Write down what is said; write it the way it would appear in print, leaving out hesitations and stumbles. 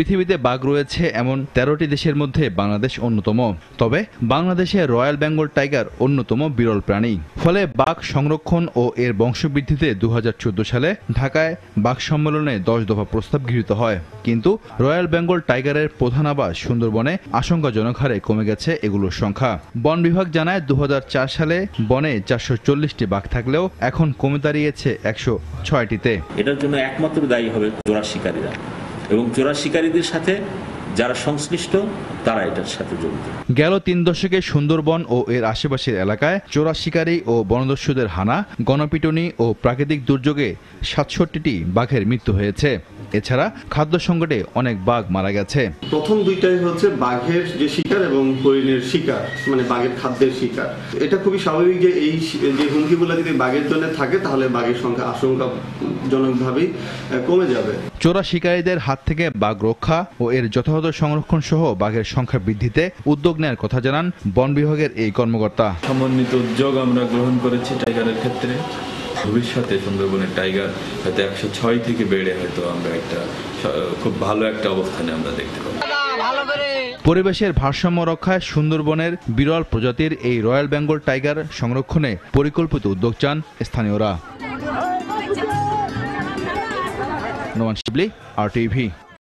পৃথিবীতে বাঘ রয়েছে এমন 13টি দেশের মধ্যে বাংলাদেশ অন্যতম। তবে বাংলাদেশে রয়্যাল বেঙ্গল টাইগার অন্যতম বিরল প্রাণী। ফলে বাঘ সংরক্ষণ ও এর বংশবৃদ্ধিতে 2014 সালে ঢাকায় বাঘ সম্মেলনে 10 দফা প্রস্তাব গৃহীত হয়। কিন্তু রয়্যাল বেঙ্গল টাইগারের প্রধান আবাস সুন্দরবনে আশঙ্কাজনক হারে কমে গেছে এগুলোর সংখ্যা। বন বিভাগ জানায় 2004 সালে বনে 440টি বাঘ থাকলেও এখন কমে দাঁড়িয়েছে 106টিতে। এটার জন্য একমাত্র দায়ী হবে চোরা শিকারীরা এবং চোরা শিকারীদের সাথে যারা সংশ্লিষ্ট তারা এটার সাথে জড়িত। গেল 3 দশকে সুন্দরবন ও এর আশেপাশের এলাকায় চোরা শিকারী ও বনদস্যুদের হানা, গণপিটুনি ও প্রাকৃতিক দুর্যোগে 67টি বাঘের মৃত্যু হয়েছে। এছাড়া খাদ্য সংকটে অনেক বাঘ মারা গেছে। প্রথম দুইটাই হচ্ছে বাঘের যে শিকার এবং হরিণের শিকার, মানে বাঘের খাদ্যের শিকার। এটা খুবই স্বাভাবিক যে এই যে হুমকিগুলো যদি বাঘের জন্য থাকে তাহলে বাঘের সংখ্যা আশঙ্কাজনকভাবেই কমে যাবে। চোরা শিকারীদের হাত থেকে বাঘ রক্ষা ও এর যথাযথ সংরক্ষণ সহ বাঘের সংখ্যা বৃদ্ধিতে উদ্যোগ নেওয়ার কথা জানান বন বিভাগের এই কর্মকর্তা। সমন্বিত উদ্যোগ আমরা গ্রহণ করেছি টাইগারের ক্ষেত্রে। ভবিষ্যতে সুন্দরবনের টাইগার হয়তো 106 থেকে বেড়ে হয়তো আমরা একটা খুব ভালো একটা অবস্থানে আমরা দেখতে পাবো। পরিবেশের ভারসাম্য রক্ষায় সুন্দরবনের বিরল প্রজাতির এই রয়্যাল বেঙ্গল টাইগার সংরক্ষণে পরিকল্পিত উদ্যোগ চান স্থানীয়রা। নোমান শিবলি, RTV।